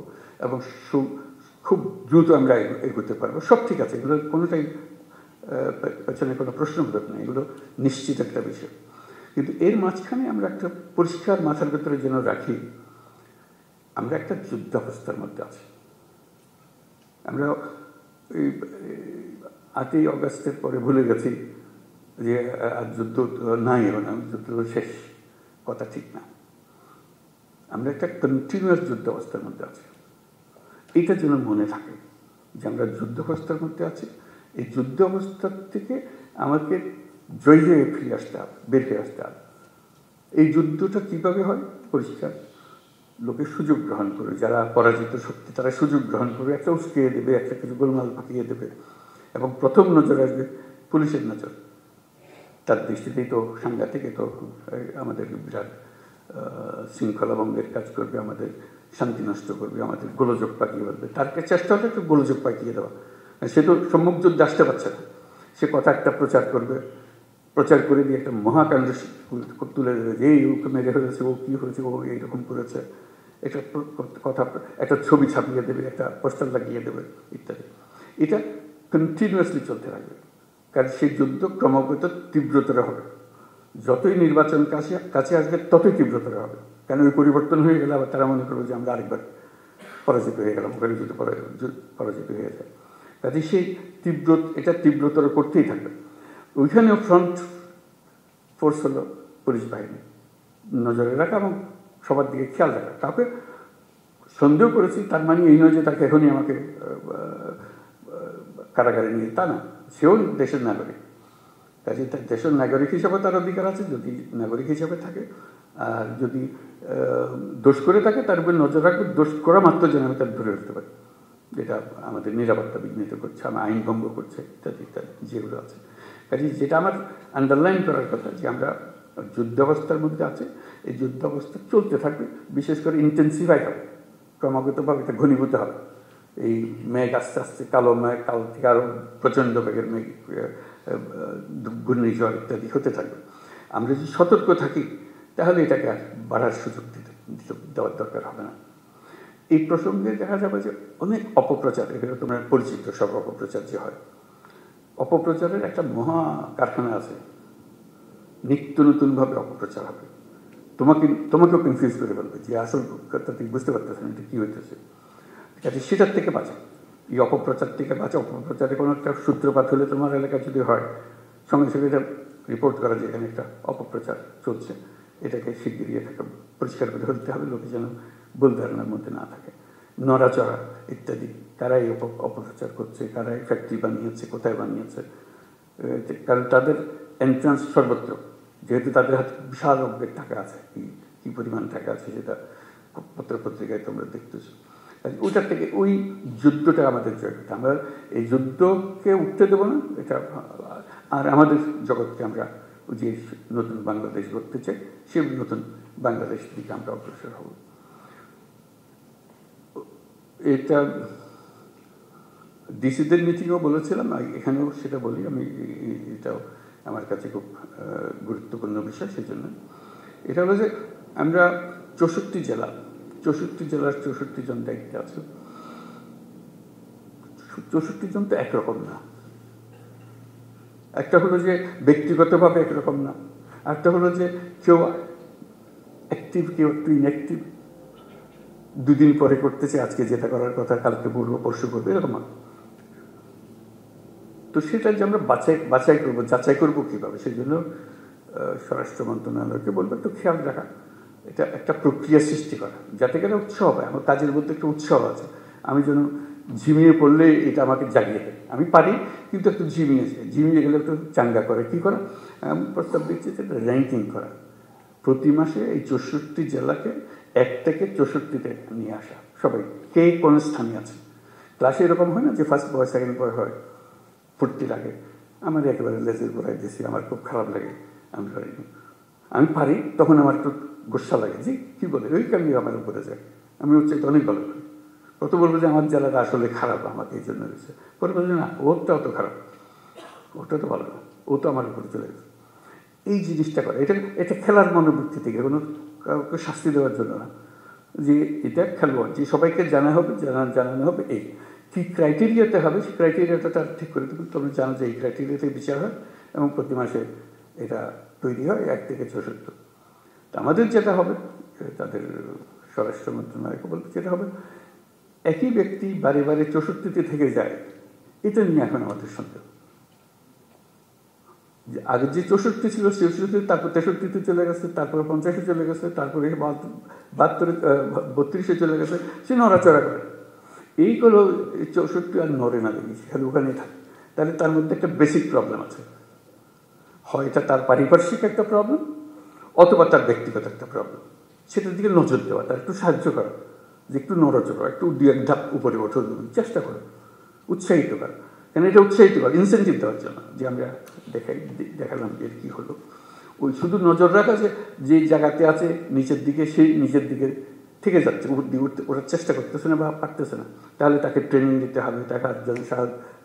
এবং খুব দ্রুত আমরা এগোতে পারবো, সব ঠিক আছে, এগুলো কোনোটাই পেছনে কোনো প্রশ্নবোধক নেই, এগুলো নিশ্চিত একটা বিষয়। কিন্তু এর মাঝখানে আমরা একটা পরিষ্কার মাথার ভেতরে যেন রাখি, আমরা একটা যুদ্ধাবস্থার মধ্যে আছি। আমরা এই 8ই অগাস্টের পরে ভুলে গেছি যে আর যুদ্ধ নাই, যুদ্ধ শেষ, কথা ঠিক না। আমরা একটা কন্টিনিউয়াস যুদ্ধ অবস্থার মধ্যে আছি। এইটা যেন মনে থাকে যে আমরা যুদ্ধ অবস্থার মধ্যে আছি। এই যুদ্ধ অবস্থার থেকে আমাকে জয় হয়ে ফিরে আসতে হবে, বের হয়ে আসতে হবে। এই যুদ্ধটা কীভাবে হয়? পরিষ্কার, লোকের সুযোগ গ্রহণ করে, যারা পরাজিত শক্তি তারা সুযোগ গ্রহণ করে একটা উস্কিয়ে দেবে, একটা কিছু গোলমাল পাকিয়ে দেবে, এবং প্রথম নজর আসবে পুলিশের নজর। তার দৃষ্টিতেই তো সাংঘাতিক, তো আমাদের বিরাট শৃঙ্খলা ভঙ্গের কাজ করবে, আমাদের শান্তি নষ্ট করবে, আমাদের গোলযোগ পাকিয়ে বলবে। তার চেষ্টা হলে একটু গোলযোগ পাকিয়ে দেওয়া। সে তো সম্মুখ যুদ্ধে আসতে পারছে না, সে কথা একটা প্রচার করবে, প্রচার করে দিয়ে একটা মহাকাণ্ড তুলে দেবে যে এই ওকে মেরে হয়েছে, ও কী হয়েছে, ও এইরকম করেছে, একটা কথা, একটা ছবি ছাপিয়ে দেবে, একটা পোস্টার লাগিয়ে দেবে ইত্যাদি। এটা কন্টিনিউয়াসলি চলতে থাকবে, কারণ সেই যুদ্ধ ক্রমাগত তীব্রতর হবে। যতই নির্বাচন কাছে আসবে ততই তীব্রতর হবে, কেন ওই পরিবর্তন হয়ে গেলে আবার তারা মনে করবে যে আমরা আরেকবার পরাজিত হয়ে গেলাম, ওখানে যুদ্ধ পরাজিত হয়ে যায়। কাজে সেই এটা তীব্রতর করতেই থাকবে। ওইখানেও ফ্রন্ট ফোর্স হলো পুলিশ বাহিনী, নজরে রাখা এবং সবার দিকে খেয়াল রাখা। কাউকে সন্দেহ করেছি তার মানে এই নয় যে তাকে এখনই আমাকে কারাগারে নিয়ে, তা না। সেও দেশের নাগরিক, কাজে দেশের নাগরিক হিসাবে তার অধিকার আছে যদি নাগরিক হিসাবে থাকে। আর যদি দোষ করে থাকে তার উপর নজর রাখবে, দোষ করা মাত্র যেন আমি তার ধরে রাখতে পারি, যেটা আমাদের নিরাপত্তা বিঘ্নিত করছে, আমার আইন ভঙ্গ করছে ইত্যাদি ইত্যাদি যেগুলো আছে। কাজে যেটা আমার আন্ডারলাইন করার কথা যে আমরা যুদ্ধাবস্থার মধ্যে আছে, এই যুদ্ধাবস্থা চলতে থাকবে, বিশেষ করে ইন্টেন্সিফাই হবে, ক্রমাগতভাবে এটা ঘনীভূত হবে। এই মেঘ আস্তে আস্তে কালো মেঘ, কাল থেকে আরও প্রচণ্ড বেগের মেঘ, ঘূর্ণিঝড় ইত্যাদি হতে থাকবে। আমরা যদি সতর্ক থাকি তাহলে এটাকে আর বাড়ার সুযোগ দেওয়ার দরকার হবে না। এই প্রসঙ্গে দেখা যাবে যে অনেক অপপ্রচার, এগুলো তোমার পরিচিত সব অপপ্রচার যে হয়, অপপ্রচারের একটা মহা কারখানা আছে, নিত্য নতুনভাবে অপপ্রচার হবে, তোমাকেও কনফিউজ করে ফেলবে যে আসল কথা তুমি বুঝতে পারতেছেন এটা কী হইতেছে। কাজে সেটার থেকে বাঁচা, এই অপপ্রচার থেকে বাঁচা। অপপ্রচারে কোনো একটা সূত্রপাত হলে তোমার এলাকায় যদি হয়, সঙ্গে সঙ্গে এটা রিপোর্ট করা যে এখানে একটা অপপ্রচার চলছে, এটাকে শিগগিরই এটাকে পরিষ্কার করে ফেলতে হবে, লোকে যেন ভুল ধারণার মধ্যে না থাকে। নড়াচড়া ইত্যাদি, কারা এই অপপ্রচার করছে, কারা এই ফ্যাক্টরি বানিয়েছে, কোথায় বানিয়েছে, কারণ তাদের এন্ট্রান্স সর্বত্র, যেহেতু তাদের হাতে বিশাল অঙ্কের টাকা আছে, কী পরিমাণ টাকা আছে সেটা পত্রপত্রিকায় তোমরা দেখতেছো। ওইটার থেকে ওই যুদ্ধটা আমাদের জয় করতে, আমরা এই যুদ্ধকে উঠতে দেবো না এটা। আর আমাদের জগৎকে আমরা যে নতুন বাংলাদেশ গড়তে চাই, সে নতুন বাংলাদেশ দিকে আমরা অগ্রসর হব। এটা ডিসিদের মিটিংও বলেছিলাম, এখানেও সেটা বলি আমি, এটাও আমার কাছে খুব গুরুত্বপূর্ণ বিষয়। সেই জন্য এটা হলো যে আমরা 64 জেলার 64 জন দায়িত্বে আছে। 64 জন তো একরকম না, একটা হলো যে ব্যক্তিগতভাবে একরকম না, একটা হলো যে কেউ অ্যাক্টিভ, কেউ একটু ইনঅ্যাক্টিভ, দুদিন পরে করতেছে, আজকে যেটা করার কথা কালকে বলবো, পরশু করবো, এরকম। তো সেটা যে আমরা যাচাই করবো কীভাবে, সেই জন্য স্বরাষ্ট্র মন্ত্রণালয়কে বলবো একটু খেয়াল রাখা, এটা একটা প্রক্রিয়া সৃষ্টি করা, যাতে করে উৎসাহ হয়। আমার কাজের মধ্যে একটা উৎসাহ আছে, আমি যেন ঝিমিয়ে পড়লে এটা আমাকে জাগিয়ে দেয়। আমি পারি, কিন্তু একটু ঝিমিয়ে গেলে একটু চাঙ্গা করে। কী করা? আমি প্রস্তাব দিচ্ছি যে র্যাঙ্কিং করা, প্রতি মাসে এই 64 জেলাকে 1 থেকে 64-তে নিয়ে আসা, সবাই কে কোন স্থানে আছে। ক্লাসে এরকম হয় না যে ফার্স্ট বয় সেকেন্ড বয় হয়, ফুর্তি লাগে। আমার একেবারে লেজের গোড়ায় দিয়েছি, আমার খুব খারাপ লাগে, আমি পারি, তখন আমার একটু গোসা লাগে যে কী বলে ওই কারণে আমার উপরে যায়, আমি হচ্ছে অনেক ভালো করি। কত বলবো যে আমার জেলাটা আসলে খারাপ, আমাকে এই জন্য হয়েছে। পরে বলছে না, ওরটা অত খারাপ, ওটা তো ভালো না, ও তো আমার উপরে চলে গেছে। এই জিনিসটা করে, এটা খেলার মনোবৃত্তি থেকে, কোনো কাউকে শাস্তি দেওয়ার জন্য না, যে এটা খেলোয়াড়, যে সবাইকে জানানো হবে এই কী ক্রাইটেরিয়াতে হবে, সেই ক্রাইটেরিয়াটা তার ঠিক করে দেবেন। তোমরা জানো যে এই ক্রাইটেরিয়াতে বিচার হয় এবং প্রতি মাসে এটা তৈরি হয় 1 থেকে 64। তো আমাদের যেটা হবে, তাদের স্বরাষ্ট্র মন্ত্রণালয়কে বলতে যেটা হবে, একই ব্যক্তি বারে বারে 64-তে থেকে যায়, এটা নিয়ে এখন আমাদের সন্দেহ। আগে যে 64 ছিল 64, তারপর 63-তে চলে গেছে, তারপরে 50-এ চলে গেছে, তারপরে 32-এ চলে গেছে, সে নড়াচড়া করে। এইগুলো 64 আর নড়ে না দেখি, খালি ওখানেই থাকে। তাহলে তার মধ্যে একটা বেসিক প্রবলেম আছে। হয় এটা তার পারিপার্শ্বিক একটা প্রবলেম, অথবা তার ব্যক্তিগত একটা প্রবলেম। সেটার দিকে নজর দেওয়া, তার একটু সাহায্য করা, যে একটু নড়াচড়া, একটু দু এক ধাপ উপরে ওঠো, চেষ্টা করো, উৎসাহিত করা। কেন এটা উৎসাহিত করা, ইনসেন্টিভ দেওয়ার জন্য, যে আমরা দেখালাম যে কি হলো। ওই শুধু নজর রাখা যে জায়গাতে আছে নিচের দিকে, সেই নিচের দিকে থেকে যাচ্ছে, উপর দিয়ে উঠতে ওঠার চেষ্টা করতেছে না বা পারতেছে না, তাহলে তাকে ট্রেনিং দিতে হবে, তাকে আরেকজন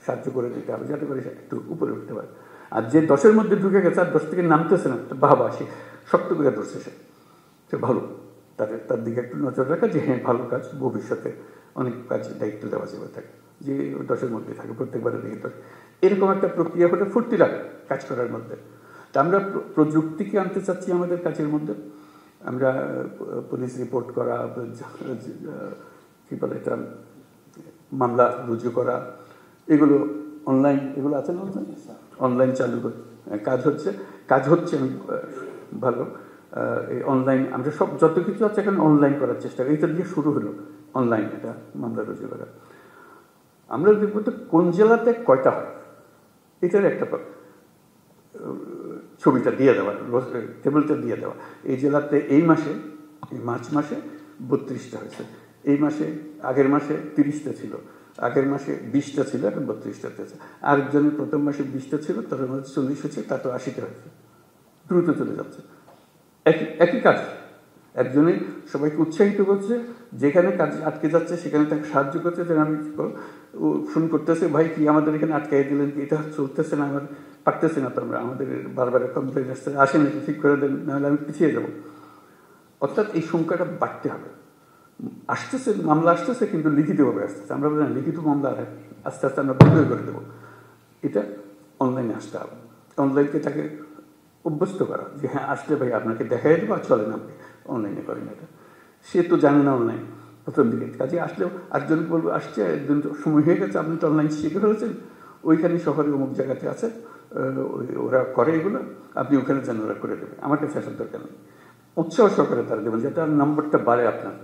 সাহায্য করে দিতে হবে, যাতে করে সে একটু উপরে উঠতে পারে। আর যে 10-এর মধ্যে ঢুকে গেছে আর 10 থেকে নামতেছে না, বাবা সে শক্ত করে ধরছে, সে ভালো, তার দিকে একটু নজর রাখা, যে হ্যাঁ ভালো কাজ, ভবিষ্যতে অনেক কাজে দায়িত্ব দেওয়া যাবে তাকে, যে 10-এর মধ্যে থাকে, প্রত্যেকবারে দিকে 10। এরকম একটা প্রক্রিয়া হলে ফুর্তি লাগে কাজ করার মধ্যে। তা আমরা প্রযুক্তিকে আনতে চাচ্ছি আমাদের কাজের মধ্যে। আমরা পুলিশ রিপোর্ট করা, কি বলে এটা, মামলা রুজু করা, এগুলো অনলাইন, এগুলো আছে না, অনলাইন চালু করে কাজ হচ্ছে আমি ভালো। এই অনলাইন আমরা সব যত কিছু আছে এখন অনলাইন করার চেষ্টা করি। এটা দিয়ে শুরু হলো অনলাইন, এটা মামলা রুজু করা। আমরা দেখবো তো কোন জেলাতে কয়টা হয়, এটার একটা ছবিটা দিয়ে দেওয়া, টেবিলটা দিয়ে দেওয়া। এই জেলাতে এই মাসে, এই মার্চ মাসে 32টা হয়েছে, এই মাসে, আগের মাসে 30টা ছিল, আগের মাসে 20টা ছিল, এখন 32টা হয়েছে। আরেকজনের প্রথম মাসে 20টা ছিল, তার মধ্যে 40 হয়েছে, তারপর 80টা হয়েছে। দ্রুত চলে যাচ্ছে। একই কাজ, একজনে সবাইকে উৎসাহিত করছে, যেখানে কাজ আটকে যাচ্ছে সেখানে তাকে সাহায্য করছে, যে আমি ফোন করতেছে, ভাই কি আমাদের এখানে আটকাই দিলেন, কি এটা চলতেছে না, আমার পারতেছে না, তো আমরা আমাদের বারবার কমপ্লেন আসছে, আসেন একটু ঠিক করে দেন, নাহলে আমি পিছিয়ে যাবো। অর্থাৎ এই সংখ্যাটা বাড়তে হবে। আসতেছে, মামলা আসতেছে, কিন্তু লিখিতভাবে আসতেছে। আমরা বলি না, লিখিত মামলা আস্তে আস্তে আমরা বন্ধ করে দেবো। এটা অনলাইনে আসতে হবে। অনলাইনকে তাকে অভ্যস্ত করা, যে হ্যাঁ আসলে ভাই আপনাকে দেখাই দেবো, আর চলেন আপনি অনলাইনে করেন এটা। সে তো জানে না অনলাইন প্রথম দিকে, কাজে আসলেও আরেকজনকে বলবো, আসছে একদিন তো সময় হয়ে গেছে, আপনি তো অনলাইন শিখে ফেলেছেন, ওইখানে শহরে অমুক জায়গাতে আছে, ওরা করে এগুলো, আপনি ওখানে যেন ওরা করে দেবে, আমার কাছে আসার দরকার নেই। উৎসাহ সহকারে তারা দেবেন, যাতে নম্বরটা বাড়ে, আপনার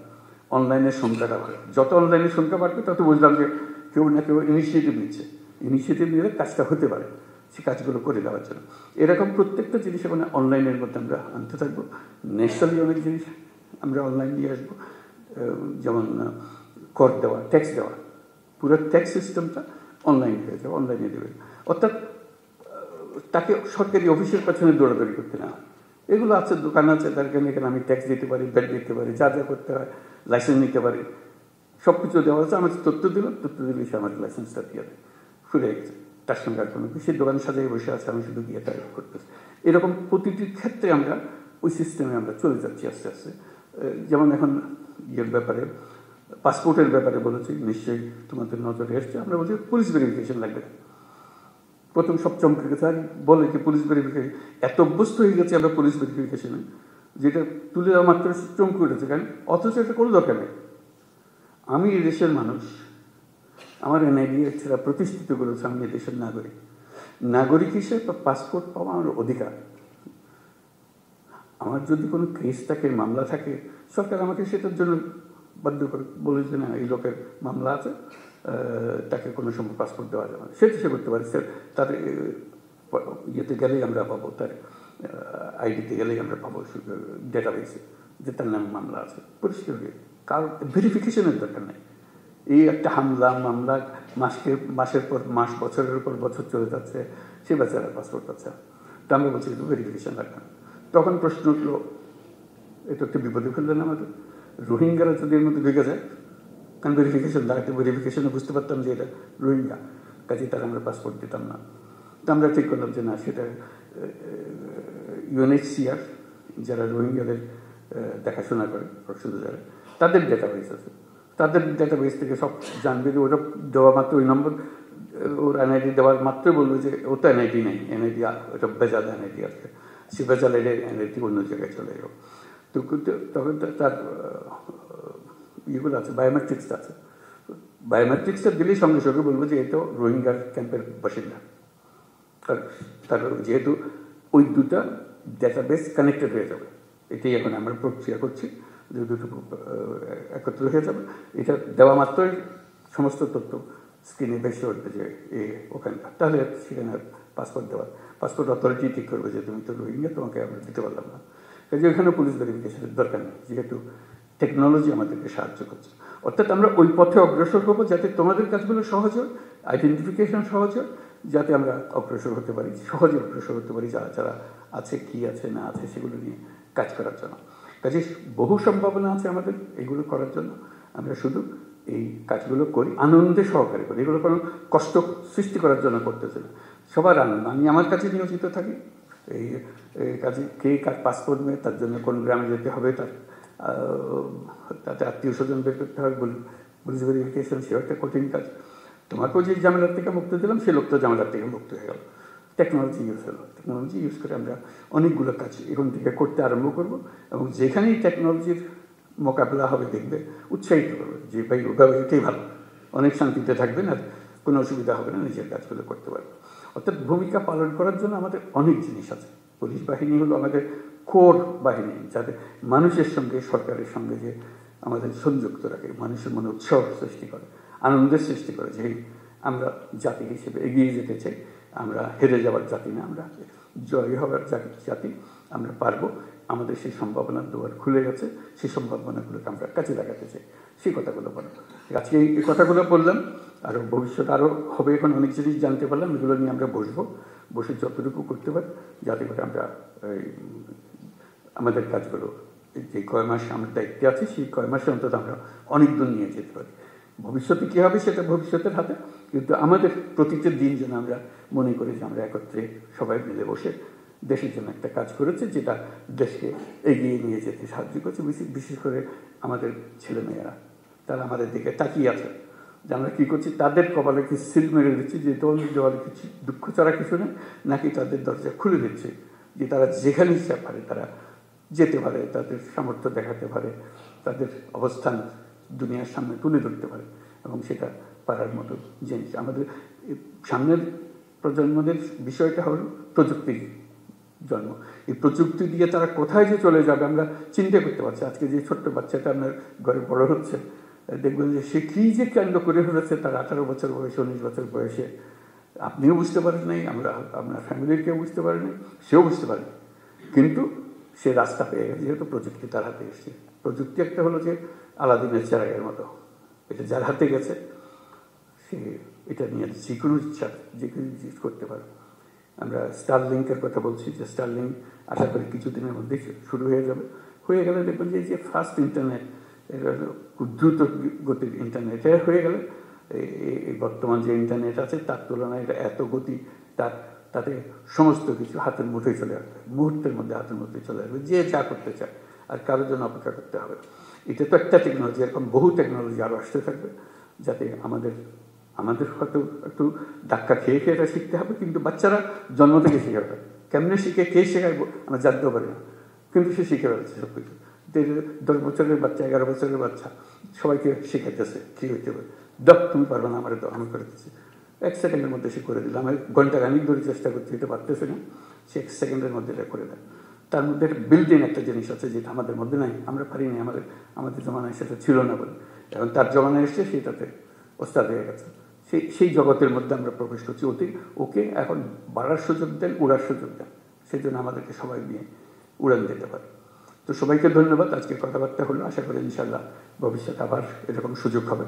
অনলাইনের সংখ্যাটা বাড়ে। যত অনলাইনের সংখ্যা বাড়বে তত বুঝলাম যে কেউ না কেউ ইনিশিয়েটিভ নিচ্ছে, ইনিশিয়েটিভ নিলে কাজটা হতে পারে, সে কাজগুলো করে দেওয়ার জন্য। এরকম প্রত্যেকটা জিনিস মানে অনলাইনের মধ্যে আমরা আনতে থাকবো। ন্যাশনালি অনেক জিনিস আমরা অনলাইন নিয়ে আসবো, যেমন কর দেওয়া, ট্যাক্স দেওয়া, পুরো ট্যাক্স সিস্টেমটা অনলাইন হয়ে যাবে, অনলাইনে দেবে। অর্থাৎ তাকে সরকারি অফিসের পেছনে দৌড়াদৌড়ি করতে না। এগুলো আছে, দোকান আছে, তার এখানে আমি ট্যাক্স দিতে পারি, ব্যাট দিতে পারি, যা যা করতে হয়, লাইসেন্স নিতে পারি, সব কিছু দেওয়া আছে। আমার তথ্য দিল সে আমার লাইসেন্সটা দিয়ে দেয়, ফুরে গেছে, তার সঙ্গে আর কোনো কিছু, দোকান সাজাই বসে আছে, আমি শুধু গিয়ে টাইপ করতেছি। এরকম প্রতিটি ক্ষেত্রে আমরা ওই সিস্টেমে আমরা চলে যাচ্ছি আস্তে আস্তে। যেমন এখন ইয়ের ব্যাপারে, পাসপোর্টের ব্যাপারে বলেছি, নিশ্চয়ই তোমাদের নজরে এসছে। আমরা বলছি পুলিশ ভেরিফিকেশন লাগবে। প্রথম সব চমকে গেছে, আর বলে যে পুলিশ ভেরিফিকেশন, এত অভ্যস্ত হয়ে গেছে আমরা পুলিশ ভেরিফিকেশনে, যেটা তুলে দেওয়া মাত্র চমকে উঠেছে। কারণ অথচ এটা কোনো দরকার নেই। আমি এই দেশের মানুষ, আমার এনআইডি ছাড়া প্রতিষ্ঠিত করেছে, আমি এই দেশের নাগরিক। নাগরিক হিসেবে পাসপোর্ট পাওয়া আমার অধিকার। আমার যদি কোনো কেস থাকে, মামলা থাকে, সরকার আমাকে সেটার জন্য বাধ্য করে বলে যে না, এই লোকের মামলা আছে, তাকে কোনো সময় পাসপোর্ট দেওয়া যাবে না, সেটা সে করতে পারে। তার ইয়েতে গেলেই আমরা পাবো, তার আইডিতে গেলেই আমরা পাবো ডেটাবেসে, যে তার নামে মামলা আছে, পরিষ্কার হয়ে। কারণ ভেরিফিকেশনের দরকার নেই। এই একটা মামলা মাসের পর মাস, বছরের পর বছর চলে যাচ্ছে, সে বেচারা পাসপোর্ট পাচ্ছে। তো আমরা বলছি কিন্তু ভেরিফিকেশন লাগবে না। তখন প্রশ্ন উঠলো, এটা একটা বিপদে ফেললেন আমাদের। রোহিঙ্গারা যদি এর মধ্যে ঢুকে যায়, কারণ ভেরিফিকেশন লাগবে, ভেরিফিকেশনে বুঝতে পারতাম যে এটা রোহিঙ্গা, কাজে তারা আমরা পাসপোর্ট দিতাম না। তো আমরা ঠিক করলাম যে না, সেটা ইউএনএইচসিআর, যারা রোহিঙ্গাদের দেখাশোনা করে, শুধু যারা, তাদের ডেটাবেস আছে, তাদের ডেটাবেস থেকে সব জানবে। যে ওটা দেওয়া মাত্র, ওই নম্বর ওর এনআইডি দেওয়ার মাত্রই বলবো যে ও তো এনআইডি নেই, এনআইডি ওটা বেজাল এনআইডি আছে, সে বেজাল এনআইডি অন্য জায়গায় চলে যাবো। তো তখন তার ইয়েগুলো আছে, বায়োমেট্রিক্স আছে, বায়োমেট্রিক্সটা দিলেই সঙ্গে সঙ্গে বলবো যে এ তো রোহিঙ্গার ক্যাম্পের বাসিন্দা, তার যেহেতু ওই দুটা ডেটাবেস কানেক্টেড হয়ে যাবে। এটাই এখন আমরা প্রক্রিয়া করছি, যে দুটো একত্র হয়ে যাবে। এটা দেওয়া মাত্রই সমস্ত তথ্য স্ক্রিনে ভেসে উঠবে যে ওখানকার, তাহলে সেখানে পাসপোর্ট দেওয়া, পাসপোর্ট অথরিটি ঠিক করবে যে তুমি তো রোহিঙ্গা, তোমাকে আমরা দিতে পারলাম না। কাজে ওখানে পুলিশ ভেরিফিকেশনের দরকার নেই, যেহেতু টেকনোলজি আমাদেরকে সাহায্য করছে। অর্থাৎ আমরা ওই পথে অগ্রসর হবো যাতে তোমাদের কাজগুলো সহজ হয়, আইডেন্টিফিকেশন সহজ হয়, যাতে আমরা অগ্রসর হতে পারি, সহজে অগ্রসর হতে পারি, যারা যারা আছে, কি আছে না আছে সেগুলো নিয়ে কাজ করার জন্য। কাজে বহু সম্ভাবনা আছে আমাদের এগুলো করার জন্য। আমরা শুধু এই কাজগুলো করি, আনন্দে সহকারে করি, এগুলো কোনো কষ্ট সৃষ্টি করার জন্য করতেছে না, সবার আনন্দ। আমি আমার কাছে নিয়োজিত থাকি এই কাজে, কে কার পাসপোর্ট নেই, তার জন্য কোন গ্রামে যেতে হবে, তাতে আত্মীয় স্বজন বের করতে হবে, পুলিশ ভেরিফিকেশন, সেও একটা কঠিন কাজ। তোমাকেও যে ঝামেলার থেকে মুক্ত দিলাম, সে লোকটা ঝামেলার থেকে মুক্ত হয়ে গেল। টেকনোলজি ইউজ হলো, টেকনোলজি ইউজ করে আমরা অনেকগুলো কাজ এখন থেকে করতে আরম্ভ করব, এবং যেখানেই টেকনোলজির মোকাবেলা হবে দেখবে উৎসাহিত করবে যে ভাই ওভাবে এটাই ভালো, অনেক শান্তিতে থাকবেন, আর কোনো অসুবিধা হবে না, নিজের কাজগুলো করতে পারবে। অর্থাৎ ভূমিকা পালন করার জন্য আমাদের অনেক জিনিস আছে। পুলিশ বাহিনী হলো আমাদের কোর বাহিনী, যাতে মানুষের সঙ্গে, সরকারের সঙ্গে যে আমাদের সংযুক্ত রাখে, মানুষের মনে উৎসাহ সৃষ্টি করে, আনন্দের সৃষ্টি করে, যে আমরা জাতি হিসেবে এগিয়ে যেতে চাই, আমরা হেরে যাওয়ার জাতি না, আমরা জয় হওয়ার জাতি, আমরা পারবো, আমাদের সেই সম্ভাবনার দুয়ার খুলে গেছে, সেই সম্ভাবনাগুলোকে আমরা কাজে লাগাতে চাই, সেই কথাগুলো বলো। আজকে এই কথাগুলো বললাম, আরও ভবিষ্যৎ আরও হবে, এখন অনেক জিনিস জানতে পারলাম, এগুলো নিয়ে আমরা বসে যতটুকু করতে পারি, যাতে করে আমরা আমাদের কাজগুলো যে কয় মাস আমরা দায়িত্বে আছি, সেই কয় মাসে অন্তত আমরা অনেক দূর নিয়ে যেতে পারি। ভবিষ্যতে কী হবে সেটা ভবিষ্যতের হাতে, কিন্তু আমাদের প্রতিটা দিন যেন আমরা মনে করি যে আমরা একত্রে সবাই মিলে বসে দেশের জন্য একটা কাজ করেছে, যেটা দেশকে এগিয়ে নিয়ে যেতে সাহায্য করছে। বিশেষ করে আমাদের ছেলেমেয়েরা, তারা আমাদের দিকে তাকিয়ে আছে যে আমরা কী করছি, তাদের কপালে কি সিল মেরে দিচ্ছি যে দল দেওয়ার কিছু দুঃখ ছাড়া কিছু নেই, নাকি তাদের দরজা খুলে দিচ্ছে যে তারা যেখানে ইচ্ছা পারে তারা যেতে পারে, তাদের সামর্থ্য দেখাতে পারে, তাদের অবস্থান দুনিয়ার সামনে তুলে ধরতে পারে, এবং সেটা পারার মতো জিনিস। আমাদের সামনের প্রজন্মদের বিষয়টা হল প্রযুক্তির জন্ম। এই প্রযুক্তি দিয়ে তারা কোথায় যে চলে যাবে আমরা চিন্তা করতে পারছি। আজকে যে ছোট্ট বাচ্চাটা আপনার ঘরে বড় হচ্ছে, দেখবেন যে সে কী যে কাণ্ড করে ফেলেছে তার 18 বছর বয়সে, 19 বছর বয়সে। আপনিও বুঝতে পারেন নাই, আপনার ফ্যামিলির কেউ বুঝতে পারেনি, সেও বুঝতে পারেনি, কিন্তু সে রাস্তা পেয়ে গেছে, যেহেতু প্রযুক্তি তার হাতে এসছে। প্রযুক্তি একটা হলো যে আলাদিনের চেরাগের মতো, এটা যার হাতে গেছে সে এটা নিয়ে যে কোনো ইচ্ছা যে কোনো জিনিস করতে পারে। আমরা স্টারলিংকের কথা বলছি, যে স্টারলিংক আশা করি কিছুদিনের মধ্যেই শুরু হয়ে যাবে। হয়ে গেলে দেখবেন যে ফার্স্ট ইন্টারনেট, খুব দ্রুত গতির ইন্টারনেট হয়ে গেলে এই বর্তমান যে ইন্টারনেট আছে তার তুলনায় এটা এত গতি, তাতে সমস্ত কিছু হাতের মুঠোয় চলে আসবে, মুহূর্তের মধ্যে হাতের মুঠোয় চলে আসবে, যে যা করতে চায়, আর কারোর জন্য অপেক্ষা করতে হবে। এটা তো একটা টেকনোলজি, এরকম বহু টেকনোলজি আরও আসতে থাকবে, যাতে আমাদের হয়তো একটু ধাক্কা খেয়ে এটা শিখতে হবে, কিন্তু বাচ্চারা জন্ম থেকে শিখে ফেলে। কেমনে শিখে, কে শেখায় আমরা জানতেও পারি না, কিন্তু সে শিখে ফেলছে সব কিছু। 10 বছরের বাচ্চা, 11 বছরের বাচ্চা সবাইকে শেখাইতেছে কী হইতে হবে। তুমি পারবে না, আমারে তো আমি করে দিচ্ছি, 1 সেকেন্ডের মধ্যে সে করে দিল। আমি ঘন্টা খানিক ধরে চেষ্টা করছি, এটা পারতেছে না, সে 1 সেকেন্ডের মধ্যে এটা করে দেয়। তার মধ্যে বিল্ট ইন একটা জিনিস আছে যেটা আমাদের মধ্যে নাই, আমরা পারি না, আমাদের জমানায় সেটা ছিল না বলে। এখন তার জমানায় এসছে, সেটাতে ওস্তাদ হয়ে গেছে, সেই জগতের মধ্যে আমরা প্রবেশ করছি। ওকে এখন বাড়ার সুযোগ দেন, উড়ার সুযোগ দেন, সেই জন্য আমাদেরকে সবাই নিয়ে উড়ান দিতে পারে। তো সবাইকে ধন্যবাদ। আজকে কথাবার্তা হলো, আশা করি ইনশাল্লাহ ভবিষ্যতে আবার এরকম সুযোগ হবে।